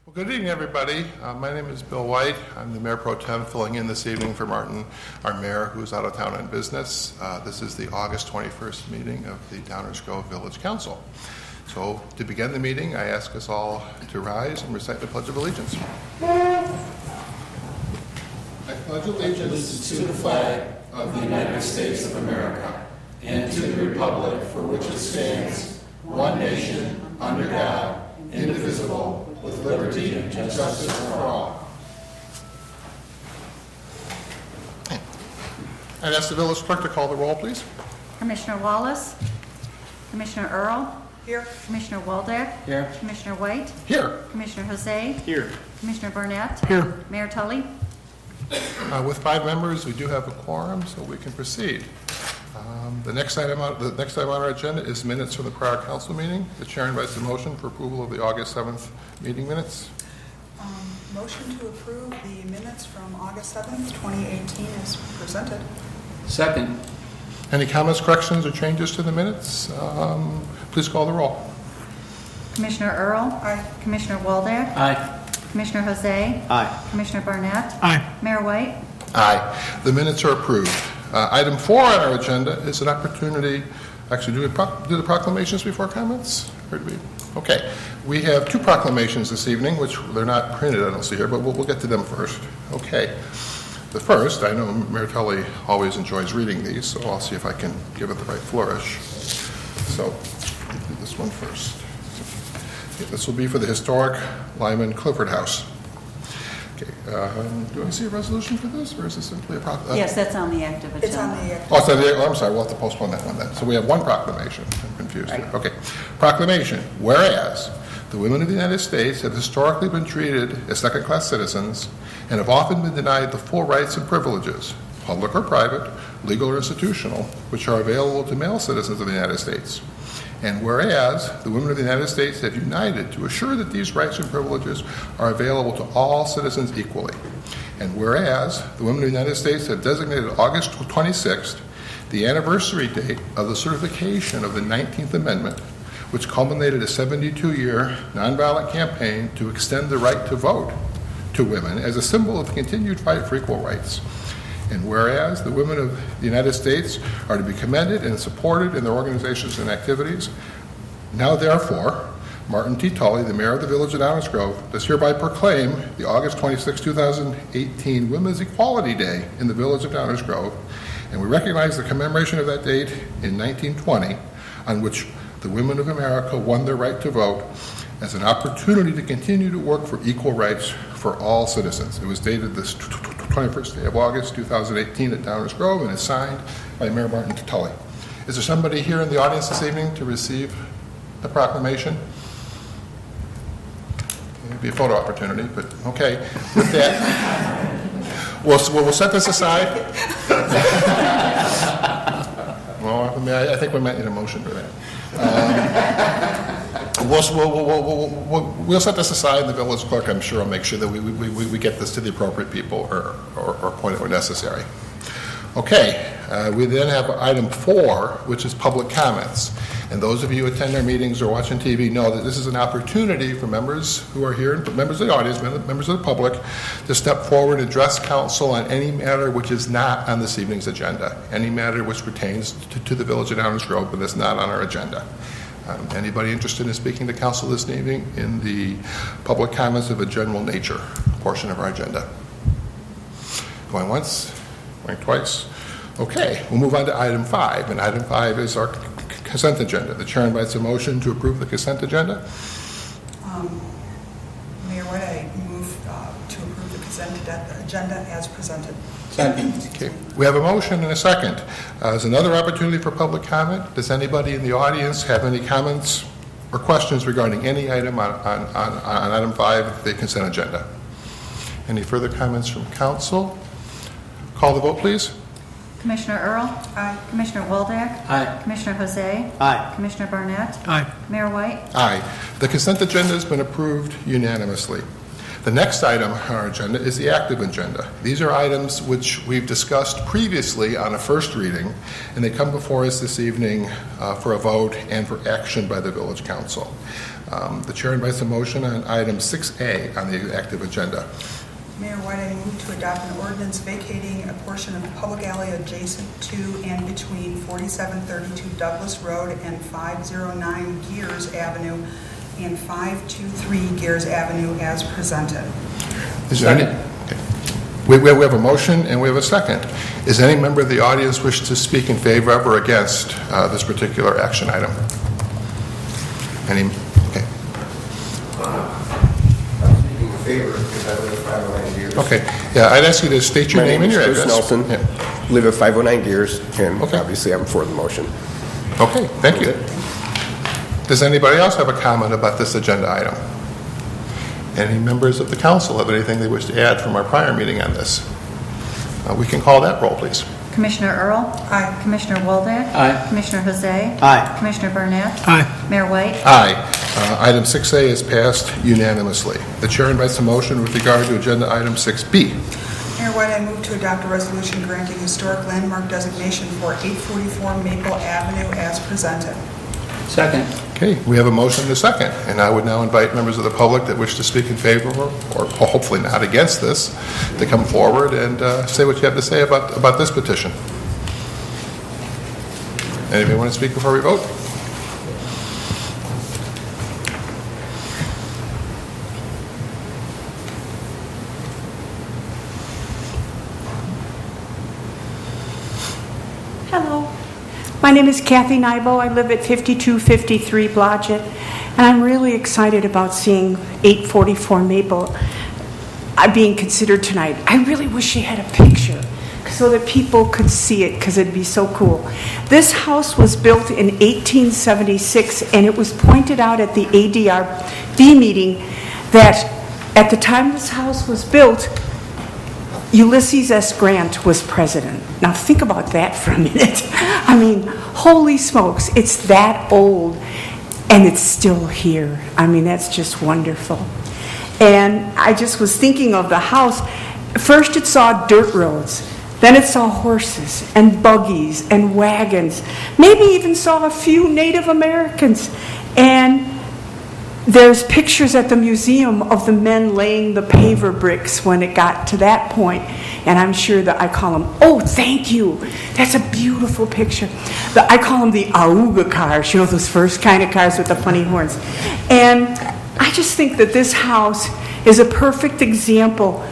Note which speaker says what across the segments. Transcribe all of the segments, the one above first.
Speaker 1: Well, good evening, everybody. My name is Bill White. I'm the Mayor Pro Tem filling in this evening for Martin, our mayor, who's out of town on business. This is the August 21st meeting of the Downers Grove Village Council. So to begin the meeting, I ask us all to rise and recite the Pledge of Allegiance. I pledge allegiance to the flag of the United States of America and to the republic for which it stands, one nation, under God, indivisible, with liberty and justice for all. I'd ask the village clerk to call the roll, please.
Speaker 2: Commissioner Wallace, Commissioner Earl,
Speaker 3: Here.
Speaker 2: Commissioner Waldeck,
Speaker 4: Here.
Speaker 2: Commissioner White,
Speaker 1: Here.
Speaker 2: Commissioner Jose,
Speaker 4: Here.
Speaker 2: Commissioner Burnett,
Speaker 4: Here.
Speaker 2: Mayor Tully.
Speaker 1: With 5 members, we do have a quorum, so we can proceed. The next item on our agenda is minutes from the prior council meeting. The chair invites a motion for approval of the August 7th meeting minutes.
Speaker 3: Motion to approve the minutes from August 7th, 2018 is presented.
Speaker 4: Second.
Speaker 1: Any comments, corrections, or changes to the minutes? Please call the roll.
Speaker 2: Commissioner Earl,
Speaker 3: Aye.
Speaker 2: Commissioner Waldeck,
Speaker 4: Aye.
Speaker 2: Commissioner Jose,
Speaker 4: Aye.
Speaker 2: Commissioner Burnett,
Speaker 4: Aye.
Speaker 2: Mayor White.
Speaker 1: Aye. The minutes are approved. Item 4 on our agenda is an opportunity, actually, do the proclamations before comments? Or do we? Okay. We have 2 proclamations this evening, which they're not printed, I don't see here, but we'll get to them first. Okay. The first, I know Mayor Tully always enjoys reading these, so I'll see if I can give it the right flourish. So, I'll do this one first. Okay, this will be for the historic Lyman Clifford House. Okay, do I see a resolution for this, or is this simply a proclamation?
Speaker 2: Yes, that's on the active agenda.
Speaker 3: It's on the...
Speaker 1: I'm sorry, we'll have to postpone that one then. So we have one proclamation. I'm confused here.
Speaker 2: Right.
Speaker 1: Okay. Proclamation. Whereas the women of the United States have historically been treated as second-class citizens and have often been denied the full rights and privileges, public or private, legal or institutional, which are available to male citizens of the United States. And whereas the women of the United States have united to assure that these rights and privileges are available to all citizens equally. And whereas the women of the United States have designated August 26th, the anniversary date of the certification of the 19th Amendment, which culminated a 72-year nonviolent campaign to extend the right to vote to women as a symbol of the continued fight for equal rights. And whereas the women of the United States are to be commended and supported in their organizations and activities, now therefore, Martin T. Tully, the mayor of the village of Downers Grove, does hereby proclaim the August 26, 2018 Women's Equality Day in the village of Downers Grove, and we recognize the commemoration of that date in 1920, on which the women of America won their right to vote, as an opportunity to continue to work for equal rights for all citizens. It was dated this 21st day of August, 2018 at Downers Grove, and is signed by Mayor Martin T. Tully. Is there somebody here in the audience this evening to receive the proclamation? It'd be a photo opportunity, but okay. With that, we'll set this aside. Well, I think we might need a motion for that. We'll set this aside. The village clerk, I'm sure, will make sure that we get this to the appropriate people or point it where necessary. Okay, we then have item 4, which is public comments. And those of you who attend our meetings or watching TV know that this is an opportunity for members who are here, members of the audience, members of the public, to step forward and address council on any matter which is not on this evening's agenda, any matter which pertains to the village of Downers Grove but is not on our agenda. Anybody interested in speaking to council this evening in the public comments of a general nature portion of our agenda? Going once, going twice. Okay, we'll move on to item 5, and item 5 is our consent agenda. The chair invites a motion to approve the consent agenda.
Speaker 3: Mayor White, I move to approve the consent agenda as presented.
Speaker 1: Okay, we have a motion and a second. There's another opportunity for public comment. Does anybody in the audience have any comments or questions regarding any item on item 5, the consent agenda? Any further comments from council? Call the vote, please.
Speaker 2: Commissioner Earl,
Speaker 3: Aye.
Speaker 2: Commissioner Waldeck,
Speaker 4: Aye.
Speaker 2: Commissioner Jose,
Speaker 4: Aye.
Speaker 2: Commissioner Burnett,
Speaker 4: Aye.
Speaker 2: Mayor White.
Speaker 1: Aye. The consent agenda has been approved unanimously. The next item on our agenda is the active agenda. These are items which we've discussed previously on a first reading, and they come before us this evening for a vote and for action by the village council. The chair invites a motion on item 6A on the active agenda.
Speaker 3: Mayor White, I move to adopt an ordinance vacating a portion of the public alley adjacent to and between 4732 Douglas Road and 509 Gears Avenue and 523 Gears Avenue as presented.
Speaker 1: Is there any? Okay. We have a motion and we have a second. Is any member of the audience wish to speak in favor of or against this particular action item? Any? Okay.
Speaker 4: I'm speaking in favor because I live at 509 Gears.
Speaker 1: Okay. Yeah, I'd ask you to state your
Speaker 4: My
Speaker 1: name and your
Speaker 4: Chris
Speaker 1: address.
Speaker 4: Nelson,
Speaker 1: Yeah.
Speaker 4: live at 509 Gears, and
Speaker 1: Okay.
Speaker 4: obviously I'm for the motion.
Speaker 1: Okay, thank you. Does anybody else have a comment about this agenda item? Any members of the council have anything they wish to add from our prior meeting on this? We can call that roll, please.
Speaker 2: Commissioner Earl?
Speaker 3: Aye.
Speaker 2: Commissioner Waldeck?
Speaker 5: Aye.
Speaker 2: Commissioner Jose?
Speaker 5: Aye.
Speaker 2: Commissioner Burnett?
Speaker 5: Aye.
Speaker 2: Mayor White?
Speaker 1: Aye. Item 6A is passed unanimously. The chair invites a motion with regard to agenda item 6B.
Speaker 3: Mayor White, I move to adopt a resolution granting historic landmark designation for 844 Maple Avenue as presented.
Speaker 5: Second.
Speaker 1: Okay, we have a motion and a second, and I would now invite members of the public that wish to speak in favor or hopefully not against this to come forward and say what you have to say about this petition. Anybody want to speak before we vote?
Speaker 6: Hello. My name is Kathy Nybo. I live at 5253 Blodgett, and I'm really excited about seeing 844 Maple being considered tonight. I really wish she had a picture so that people could see it, because it'd be so cool. This house was built in 1876, and it was pointed out at the ADRD meeting that at the time this house was built, Ulysses S. Grant was president. Now think about that for a minute. I mean, holy smokes, it's that old and it's still here. I mean, that's just wonderful. And I just was thinking of the house. First it saw dirt roads, then it saw horses and buggies and wagons, maybe even saw a few Native Americans. And there's pictures at the museum of the men laying the paver bricks when it got to that point. And I'm sure that I call them, oh, thank you. That's a beautiful picture. I call them the auga cars, you know, those first kind of cars with the funny horns. And I just think that this house is a perfect example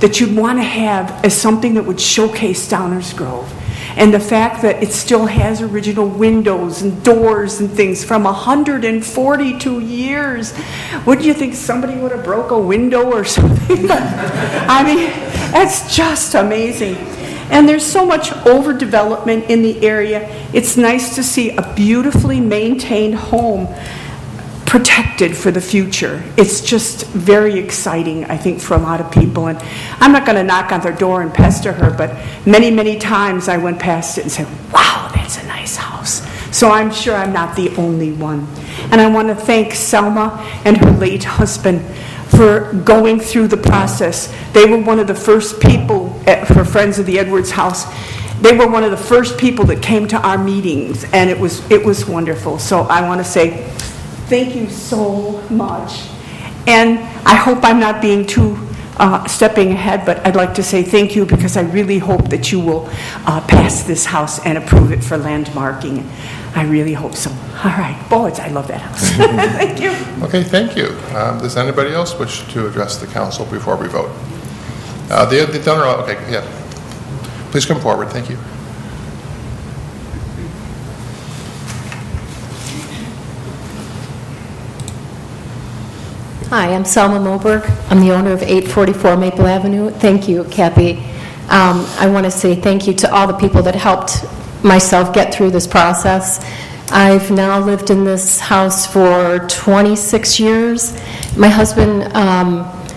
Speaker 6: that you'd want to have as something that would showcase Downers Grove. And the fact that it still has original windows and doors and things from 142 years. Wouldn't you think somebody would have broke a window or something? I mean, that's just amazing. And there's so much overdevelopment in the area. It's nice to see a beautifully maintained home protected for the future. It's just very exciting, I think, for a lot of people. And I'm not going to knock on their door and pester her, but many, many times I went past it and said, wow, that's a nice house. So I'm sure I'm not the only one. And I want to thank Selma and her late husband for going through the process. They were one of the first people for Friends of the Edwards House. They were one of the first people that came to our meetings, and it was wonderful. So I want to say thank you so much. And I hope I'm not being too stepping ahead, but I'd like to say thank you because I really hope that you will pass this house and approve it for landmarking. I really hope so. All right. Boy, I love that house. Thank you.
Speaker 1: Okay, thank you. Does anybody else wish to address the council before we vote? The donor, okay, yeah. Please come forward, thank you.
Speaker 7: Hi, I'm Selma Moberg. I'm the owner of 844 Maple Avenue. Thank you, Kathy. I want to say thank you to all the people that helped myself get through this process. I've now lived in this house for 26 years. My husband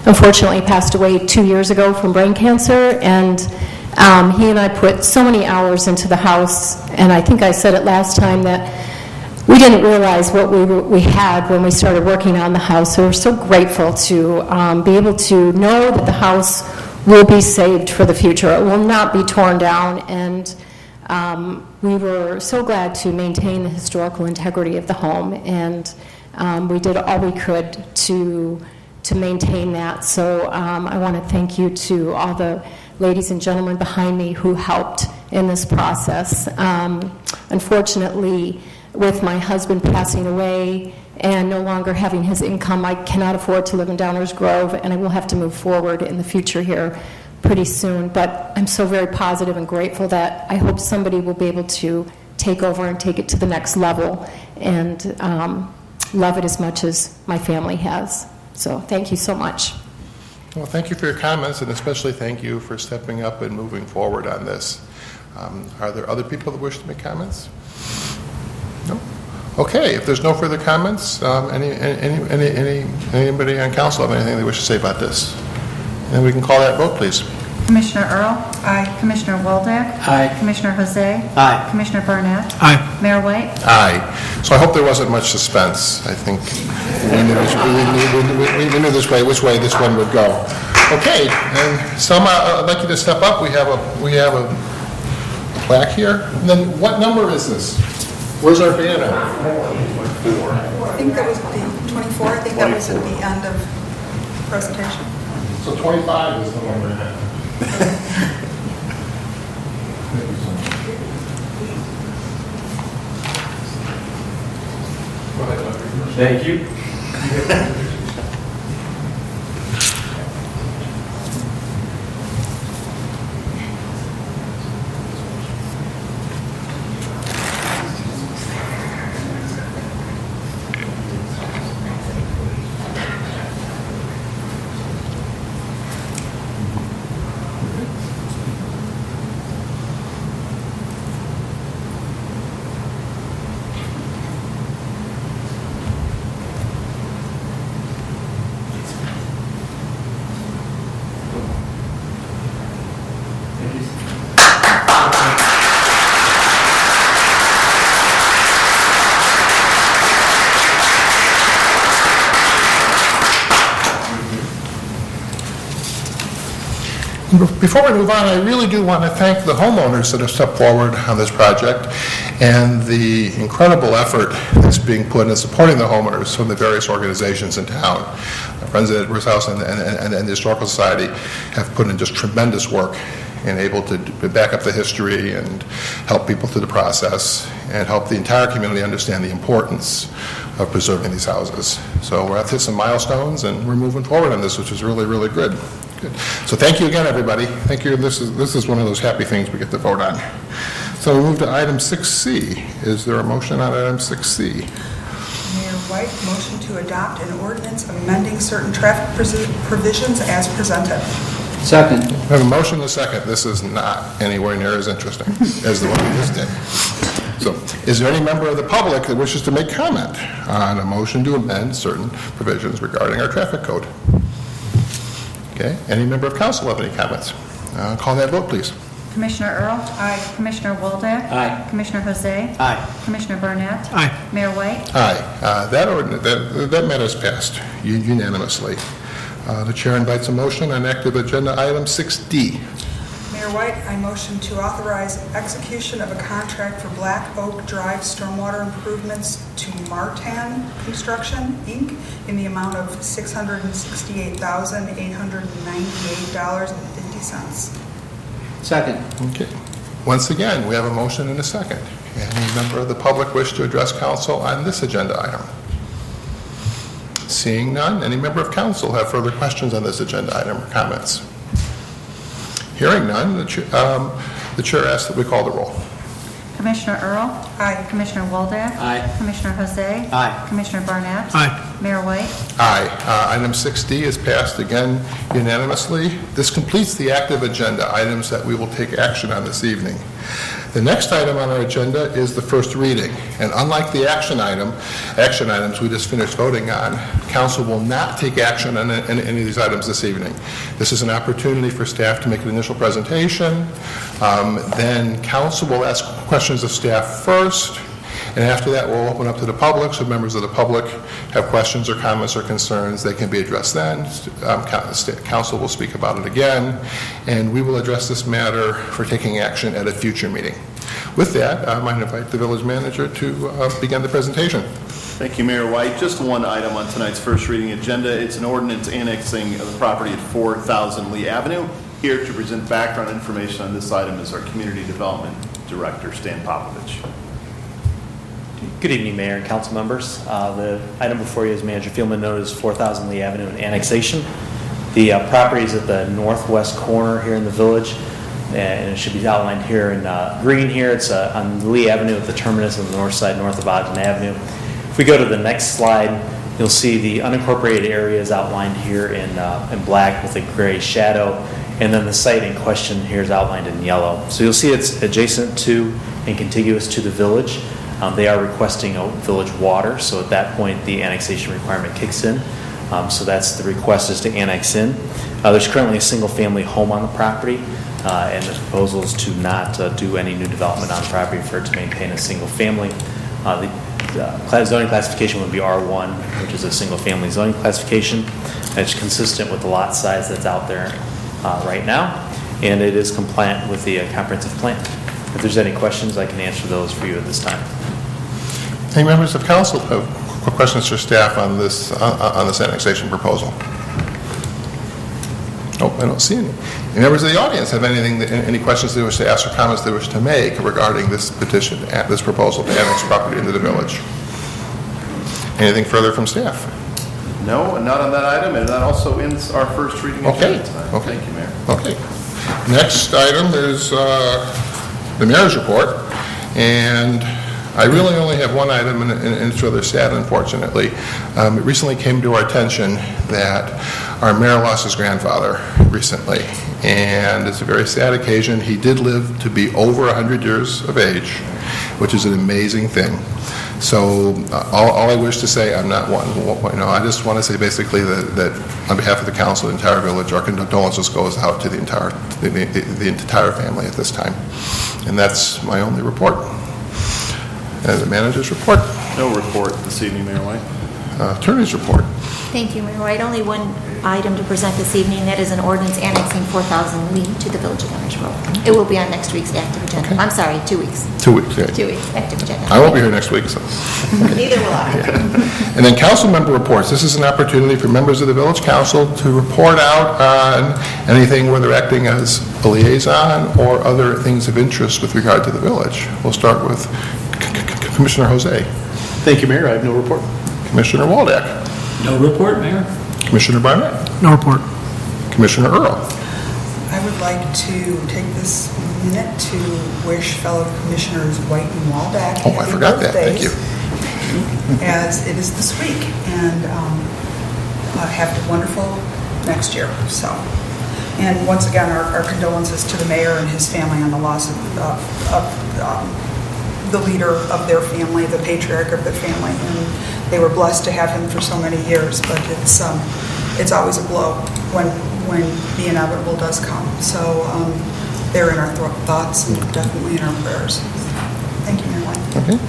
Speaker 7: unfortunately passed away 2 years ago from brain cancer, and he and I put so many hours into the house, and I think I said it last time that we didn't realize what we had when we started working on the house. So we're so grateful to be able to know that the house will be saved for the future. It will not be torn down, and we were so glad to maintain the historical integrity of the home. And We did all we could to maintain that. So I want to thank you to all the ladies and gentlemen behind me who helped in this process. Unfortunately, with my husband passing away and no longer having his income, I cannot afford to live in Downers Grove, and I will have to move forward in the future here pretty soon. But I'm so very positive and grateful that I hope somebody will be able to take over and take it to the next level and love it as much as my family has. So thank you so much.
Speaker 1: Well, thank you for your comments, and especially thank you for stepping up and moving forward on this. Are there other people that wish to make comments? No? Okay, if there's no further comments, anybody on council have anything they wish to say about this? And we can call that vote, please.
Speaker 2: Commissioner Earl?
Speaker 3: Aye.
Speaker 2: Commissioner Waldeck?
Speaker 5: Aye.
Speaker 2: Commissioner Jose?
Speaker 5: Aye.
Speaker 2: Commissioner Barnett?
Speaker 5: Aye.
Speaker 2: Mayor White?
Speaker 1: Aye. So I hope there wasn't much suspense. I think we knew which way this one would go. Okay, and Selma, I'd like you to step up. We have a plaque here. And then what number is this? Where's our banner?
Speaker 3: I think that was the 24. I think that was at the end of the presentation.
Speaker 1: So 25 is the one we're at.
Speaker 5: Thank you.
Speaker 1: Before we move on, I really do want to thank the homeowners that have stepped forward on this project and the incredible effort that's being put in supporting the homeowners from the various organizations in town. My friends at Edwards House and the Historical Society have put in just tremendous work and able to back up the history and help people through the process and help the entire community understand the importance of preserving these houses. So we're at some milestones and we're moving forward on this, which is really, really good. Good. So thank you again, everybody. Thank you. This is one of those happy things we get to vote on. So we move to item 6C. Is there a motion on item 6C?
Speaker 3: Mayor White, motion to adopt an ordinance amending certain traffic provisions as presented.
Speaker 5: Second.
Speaker 1: We have a motion and a second. This is not anywhere near as interesting as the one we just did. So is there any member of the public that wishes to make comment on a motion to amend certain provisions regarding our traffic code? Okay. Any member of council have any comments? Call that vote, please.
Speaker 2: Commissioner Earl?
Speaker 3: Aye.
Speaker 2: Commissioner Waldeck?
Speaker 5: Aye.
Speaker 2: Commissioner Jose?
Speaker 5: Aye.
Speaker 2: Commissioner Barnett?
Speaker 5: Aye.
Speaker 2: Mayor White?
Speaker 1: Aye. That matter is passed unanimously. The chair invites a motion on active agenda item 6D.
Speaker 3: Mayor White, I motion to authorize execution of a contract for Black Oak Drive stormwater improvements to Martan Construction, Inc. in the amount of $668,898.50.
Speaker 5: Second.
Speaker 1: Okay. Once again, we have a motion and a second. Any member of the public wish to address council on this agenda item? Seeing none, any member of council have further questions on this agenda item or comments? Hearing none, the chair asks that we call the roll.
Speaker 2: Commissioner Earl?
Speaker 3: Aye.
Speaker 2: Commissioner Waldeck?
Speaker 5: Aye.
Speaker 2: Commissioner Jose?
Speaker 5: Aye.
Speaker 2: Commissioner Barnett?
Speaker 5: Aye.
Speaker 2: Mayor White?
Speaker 1: Aye. Item 6D is passed again unanimously. This completes the active agenda items that we will take action on this evening. The next item on our agenda is the first reading. And unlike the action items we just finished voting on, council will not take action on any of these items this evening. This is an opportunity for staff to make an initial presentation. Then council will ask questions of staff first. And after that, we'll open up to the public, so members of the public have questions or comments or concerns, they can be addressed then. Council will speak about it again, and we will address this matter for taking action at a future meeting. With that, I might invite the village manager to begin the presentation.
Speaker 8: Thank you, Mayor White. Just one item on tonight's first reading agenda. It's an ordinance annexing the property at 4,000 Lee Avenue. Here to present background information on this item is our Community Development Director, Stan Popovich.
Speaker 9: Good evening, Mayor and council members. The item before you, as Manager Fieldman noted, is 4,000 Lee Avenue and annexation. The property is at the northwest corner here in the village, and it should be outlined here in green here. It's on Lee Avenue at the terminus on the north side, north of Ogden Avenue. If we go to the next slide, you'll see the unincorporated areas outlined here in black with a gray shadow, and then the site in question here is outlined in yellow. So you'll see it's adjacent to and contiguous to the village. They are requesting a village water, so at that point the annexation requirement kicks in. So that's the request, is to annex in. There's currently a single-family home on the property, and the proposal is to not do any new development on the property, for it to maintain a single family. The zoning classification would be R1, which is a single-family zoning classification. It's consistent with the lot size that's out there right now, and it is compliant with the comprehensive plan. If there's any questions, I can answer those for you at this time.
Speaker 1: Any members of council have questions for staff on this annexation proposal? Nope, I don't see any. Any members of the audience have any questions they wish to ask or comments they wish to make regarding this petition, this proposal to annex property into the village? Anything further from staff?
Speaker 8: No, not on that item, and that also ends our first reading agenda tonight.
Speaker 1: Okay.
Speaker 8: Thank you, Mayor.
Speaker 1: Okay. Next item is the mayor's report, and I really only have one item, and it's rather sad, unfortunately. It recently came to our attention that our mayor lost his grandfather recently, and it's a very sad occasion. He did live to be over 100 years of age, which is an amazing thing. So all I wish to say, I'm not one, I just want to say basically that on behalf of the council, the entire village, our condolences goes out to the entire family at this time. And that's my only report. And the manager's report.
Speaker 8: No report this evening, Mayor White.
Speaker 1: Attorney's report.
Speaker 10: Thank you, Mayor White. Only one item to present this evening. That is an ordinance annexing 4,000 Lee to the Village of Orange Grove. It will be on next week's active agenda.
Speaker 1: Okay.
Speaker 10: I'm sorry, 2 weeks.
Speaker 1: 2 weeks, yeah.
Speaker 10: 2 weeks, active agenda.
Speaker 1: I won't be here next week, so.
Speaker 10: Neither will I.
Speaker 1: And then council member reports. This is an opportunity for members of the village council to report out on anything where they're acting as a liaison or other things of interest with regard to the village. We'll start with Commissioner Jose.
Speaker 5: Thank you, Mayor. I have no report.
Speaker 1: Commissioner Waldeck.
Speaker 5: No report, Mayor.
Speaker 1: Commissioner Barnett.
Speaker 5: No report.
Speaker 1: Commissioner Earl.
Speaker 3: I would like to take this minute to wish fellow Commissioners White and Waldeck
Speaker 1: Oh, I forgot that. Thank you.
Speaker 3: as it is this week, and have a wonderful next year. So, and once again, our condolences to the mayor and his family on the loss of the leader of their family, the patriarch of their family, and they were blessed to have him for so many years. But it's always a blow when the inevitable does come. So they're in our thoughts and definitely in our prayers. Thank you, Mayor White.
Speaker 1: Okay.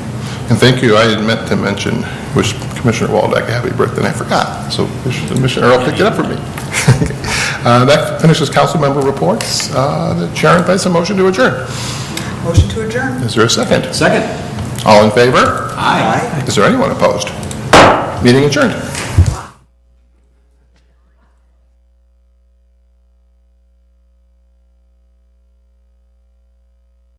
Speaker 1: And thank you. I had meant to mention, wish Commissioner Waldeck a happy birthday, and I forgot. So Commissioner Earl picked it up for me. That finishes council member reports. The chair invites a motion to adjourn.
Speaker 3: Motion to adjourn.
Speaker 1: Is there a second?
Speaker 5: Second.
Speaker 1: All in favor?
Speaker 5: Aye.
Speaker 1: Is there anyone opposed? Meeting adjourned.